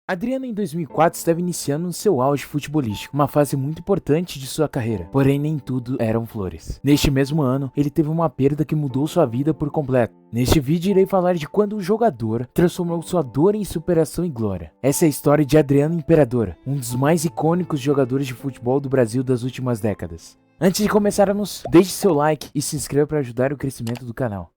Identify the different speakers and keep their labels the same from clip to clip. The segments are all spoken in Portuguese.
Speaker 1: Adriano em 2004 estava iniciando seu auge futebolístico, uma fase muito importante de sua carreira, porém nem tudo eram flores. Neste mesmo ano, ele teve uma perda que mudou sua vida por completo. Neste vídeo irei falar de quando um jogador transformou sua dor em superação e glória. Essa é a história de Adriano Imperador, um dos mais icônicos jogadores de futebol do Brasil das últimas décadas. Antes de começarmos, deixe seu like e se inscreva para ajudar o crescimento do canal.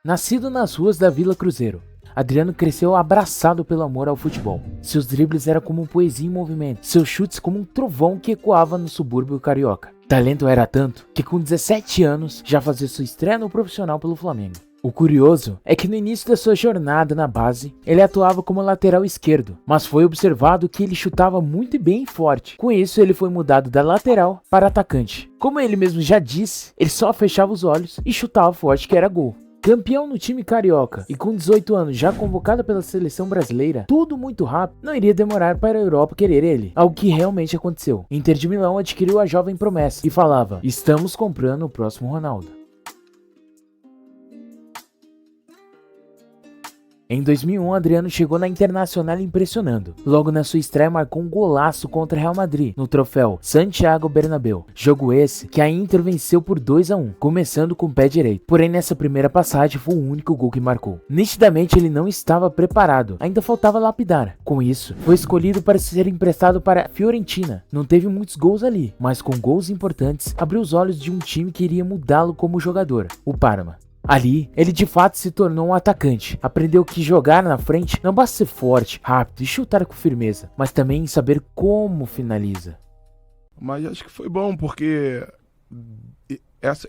Speaker 1: Nascido nas ruas da Vila Cruzeiro, Adriano cresceu abraçado pelo amor ao futebol. Seus dribles eram como poesia em movimento, seus chutes como um trovão que ecoava no subúrbio carioca. Talento era tanto que com 17 anos já fazia sua estreia no profissional pelo Flamengo. O curioso é que no início da sua jornada na base, ele atuava como lateral esquerdo, mas foi observado que ele chutava muito bem e forte. Com isso, ele foi mudado da lateral para atacante. Como ele mesmo já disse, ele só fechava os olhos e chutava forte que era gol. Campeão no time carioca e com 18 anos já convocado pela seleção brasileira, tudo muito rápido, não iria demorar para a Europa querer ele, algo que realmente aconteceu. Inter de Milão adquiriu a jovem promessa e falava: estamos comprando o próximo Ronaldo. Em 2001, Adriano chegou na Internacional impressionando. Logo na sua estreia marcou um golaço contra Real Madrid, no troféu Santiago Bernabéu. Jogo esse que a Inter venceu por 2-1, começando com o pé direito. Porém, nessa primeira passagem foi o único gol que marcou. Nitidamente ele não estava preparado, ainda faltava lapidar. Com isso, foi escolhido para ser emprestado para a Fiorentina. Não teve muitos gols ali, mas com gols importantes, abriu os olhos de um time que iria mudá-lo como jogador, o Parma. Ali, ele de fato se tornou um atacante. Aprendeu que jogar na frente não basta ser forte, rápido e chutar com firmeza, mas também saber como finaliza.
Speaker 2: Mas acho que foi bom, porque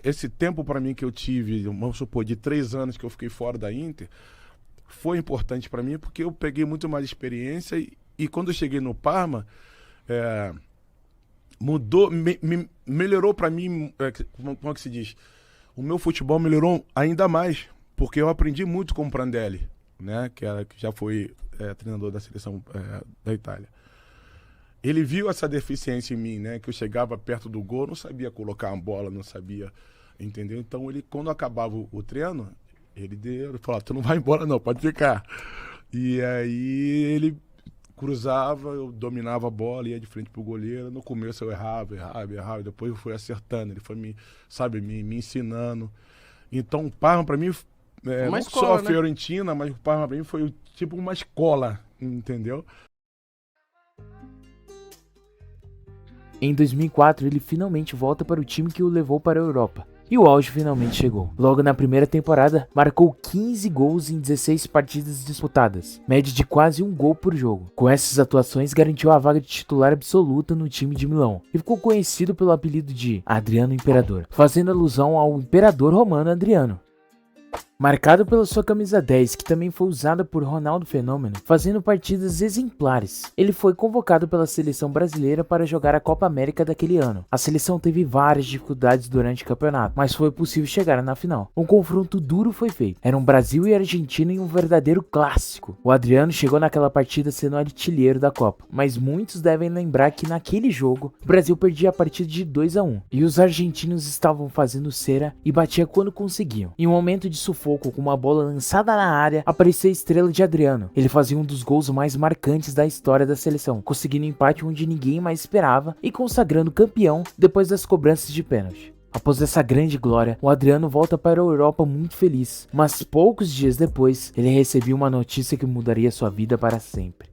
Speaker 2: esse tempo para mim que eu tive, vamos supor, de 3 anos que eu fiquei fora da Inter, foi importante para mim porque eu peguei muito mais experiência e quando eu cheguei no Parma, mudou, melhorou para mim, como é que se diz? O meu futebol melhorou ainda mais, porque eu aprendi muito com o Prandelli, né, que já foi treinador da seleção da Itália. Ele viu essa deficiência em mim, né, que eu chegava perto do gol, não sabia colocar a bola, não sabia, entendeu? Então, quando acabava o treino, ele falava: tu não vai embora não, pode ficar. E aí ele cruzava, eu dominava a bola, ia de frente pro goleiro. No começo eu errava, depois eu fui acertando, ele foi me ensinando. Então o Parma para mim, não escola, só a Fiorentina, mas o Parma para mim foi tipo uma escola, entendeu?
Speaker 1: Em 2004 ele finalmente volta para o time que o levou para a Europa. E o auge finalmente chegou. Logo na primeira temporada, marcou 15 gols em 16 partidas disputadas, média de quase um gol por jogo. Com essas atuações, garantiu a vaga de titular absoluta no time de Milão e ficou conhecido pelo apelido de Adriano Imperador, fazendo alusão ao imperador romano Adriano. Marcado pela sua camisa 10, que também foi usada por Ronaldo Fenômeno, fazendo partidas exemplares. Ele foi convocado pela seleção brasileira para jogar a Copa América daquele ano. A seleção teve várias dificuldades durante o campeonato, mas foi possível chegar na final. Um confronto duro foi feito. Eram Brasil e Argentina em um verdadeiro clássico. O Adriano chegou naquela partida sendo artilheiro da Copa, mas muitos devem lembrar que naquele jogo, o Brasil perdia a partida de 2-1, e os argentinos estavam fazendo cera e batia quando conseguiam. Em um momento de sufoco, com uma bola lançada na área, apareceu a estrela de Adriano. Ele fazia um dos gols mais marcantes da história da seleção, conseguindo um empate onde ninguém mais esperava e consagrando campeão depois das cobranças de pênalti. Após essa grande glória, o Adriano volta para a Europa muito feliz, mas poucos dias depois, ele recebeu uma notícia que mudaria sua vida para sempre.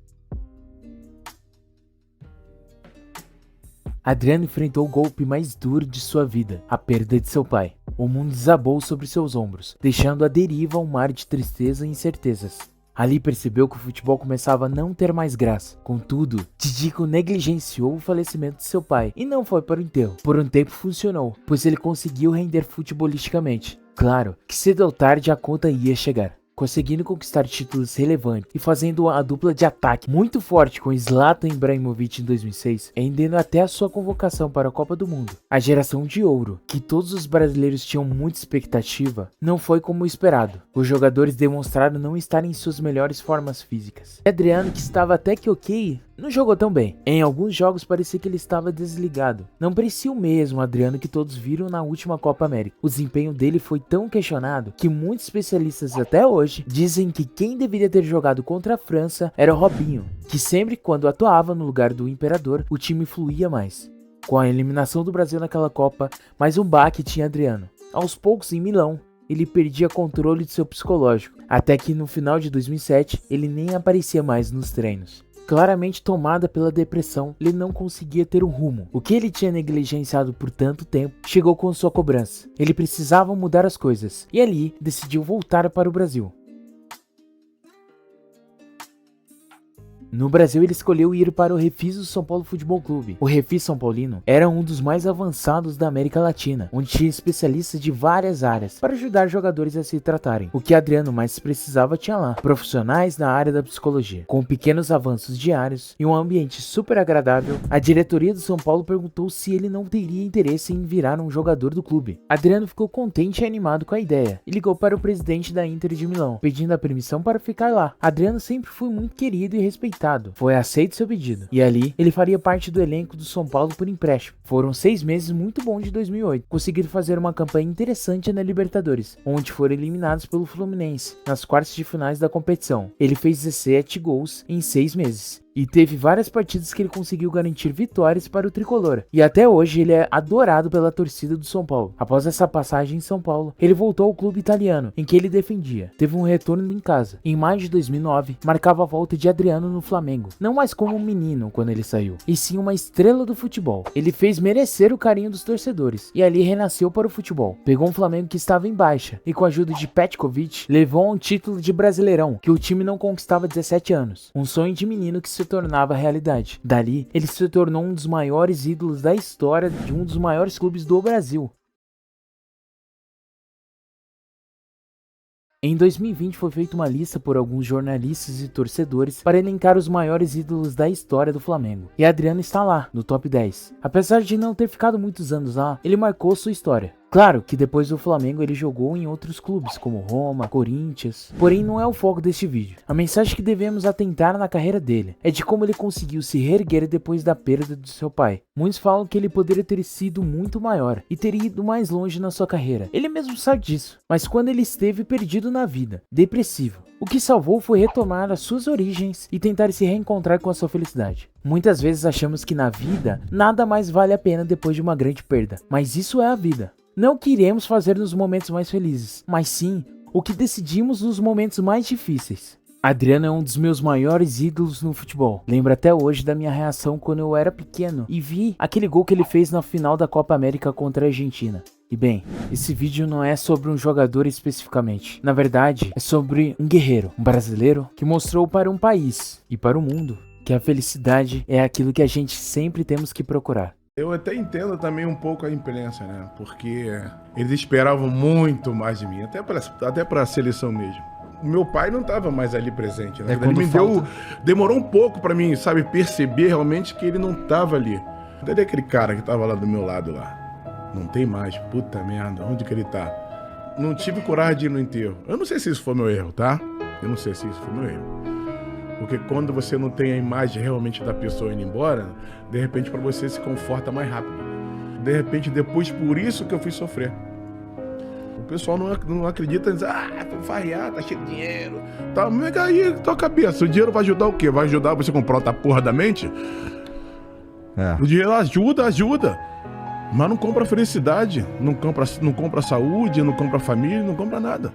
Speaker 1: Adriano enfrentou o golpe mais duro de sua vida, a perda de seu pai. O mundo desabou sobre seus ombros, deixando à deriva um mar de tristeza e incertezas. Ali percebeu que o futebol começava a não ter mais graça. Contudo, Tidico negligenciou o falecimento de seu pai e não foi para o enterro. Por um tempo funcionou, pois ele conseguiu render futebolisticamente. Claro que cedo ou tarde a conta ia chegar. Conseguindo conquistar títulos relevantes e fazendo a dupla de ataque muito forte com Zlatan Ibrahimovic em 2006, rendendo até a sua convocação para a Copa do Mundo. A geração de ouro, que todos os brasileiros tinham muita expectativa, não foi como esperado. Os jogadores demonstraram não estar em suas melhores formas físicas. Adriano, que estava até que ok, não jogou tão bem. Em alguns jogos parecia que ele estava desligado. Não parecia o mesmo Adriano que todos viram na última Copa América. O desempenho dele foi tão questionado que muitos especialistas até hoje dizem que quem deveria ter jogado contra a França era o Robinho, que sempre quando atuava no lugar do Imperador, o time fluía mais. Com a eliminação do Brasil naquela Copa, mais um baque tinha Adriano. Aos poucos em Milão, ele perdia controle de seu psicológico, até que no final de 2007 ele nem aparecia mais nos treinos. Claramente tomada pela depressão, ele não conseguia ter um rumo. O que ele tinha negligenciado por tanto tempo chegou com sua cobrança. Ele precisava mudar as coisas, e ali decidiu voltar para o Brasil. No Brasil, ele escolheu ir para o Refis do São Paulo Futebol Clube. O Refis São Paulino era um dos mais avançados da América Latina, onde tinha especialistas de várias áreas para ajudar jogadores a se tratarem. O que Adriano mais precisava tinha lá, profissionais na área da psicologia. Com pequenos avanços diários e um ambiente super agradável, a diretoria do São Paulo perguntou se ele não teria interesse em virar um jogador do clube. Adriano ficou contente e animado com a ideia e ligou para o presidente da Inter de Milão, pedindo a permissão para ficar lá. Adriano sempre foi muito querido e respeitado. Foi aceito seu pedido, e ali ele faria parte do elenco do São Paulo por empréstimo. Foram 6 meses muito bons de 2008, conseguiram fazer uma campanha interessante na Libertadores, onde foram eliminados pelo Fluminense, nas quartas de finais da competição. Ele fez 17 gols em 6 meses. E teve várias partidas que ele conseguiu garantir vitórias para o tricolor. E até hoje ele é adorado pela torcida do São Paulo. Após essa passagem em São Paulo, ele voltou ao clube italiano, em que ele defendia. Teve um retorno em casa. Em maio de 2009, marcava a volta de Adriano no Flamengo. Não mais como um menino quando ele saiu, e sim uma estrela do futebol. Ele fez merecer o carinho dos torcedores, e ali renasceu para o futebol. Pegou um Flamengo que estava em baixa, e com a ajuda de Petkovic, levou a um título de Brasileirão, que o time não conquistava há 17 anos. Um sonho de menino que se tornava realidade. Dali, ele se tornou um dos maiores ídolos da história de um dos maiores clubes do Brasil. Em 2020 foi feita uma lista por alguns jornalistas e torcedores para elencar os maiores ídolos da história do Flamengo. E Adriano está lá, no top 10. Apesar de não ter ficado muitos anos lá, ele marcou sua história. Claro que depois do Flamengo ele jogou em outros clubes como Roma, Corinthians, porém não é o foco deste vídeo. A mensagem que devemos atentar na carreira dele é de como ele conseguiu se reerguer depois da perda de seu pai. Muitos falam que ele poderia ter sido muito maior e teria ido mais longe na sua carreira. Ele mesmo sabe disso, mas quando ele esteve perdido na vida, depressivo, o que salvou foi retomar as suas origens e tentar se reencontrar com a sua felicidade. Muitas vezes achamos que na vida nada mais vale a pena depois de uma grande perda, mas isso é a vida. Não o que iremos fazer nos momentos mais felizes, mas sim o que decidimos nos momentos mais difíceis. Adriano é um dos meus maiores ídolos no futebol. Lembro até hoje da minha reação quando eu era pequeno e vi aquele gol que ele fez na final da Copa América contra a Argentina. E bem, esse vídeo não é sobre um jogador especificamente. Na verdade, é sobre um guerreiro, um brasileiro que mostrou para um país e para o mundo que a felicidade é aquilo que a gente sempre temos que procurar.
Speaker 2: Eu até entendo também um pouco a imprensa, né? Porque eles esperavam muito mais de mim, até para a seleção mesmo. O meu pai não estava mais ali presente, né? Demorou um pouco para mim, sabe, perceber realmente que ele não estava ali. Cadê aquele cara que estava lá do meu lado lá? Não tem mais, puta merda, onde que ele tá? Não tive coragem de ir no enterro. Eu não sei se isso foi meu erro, tá? Eu não sei se isso foi meu erro. Porque quando você não tem a imagem realmente da pessoa indo embora, de repente para você se conforta mais rápido. De repente, depois, por isso que eu fui sofrer. O pessoal não acredita, diz, tô farreado, tá cheio de dinheiro. Tá, mas aí, tua cabeça, o dinheiro vai ajudar o quê? Vai ajudar você a comprar outra porra da mente? É. O dinheiro ajuda. Mas não compra felicidade, não compra saúde, não compra família, não compra nada.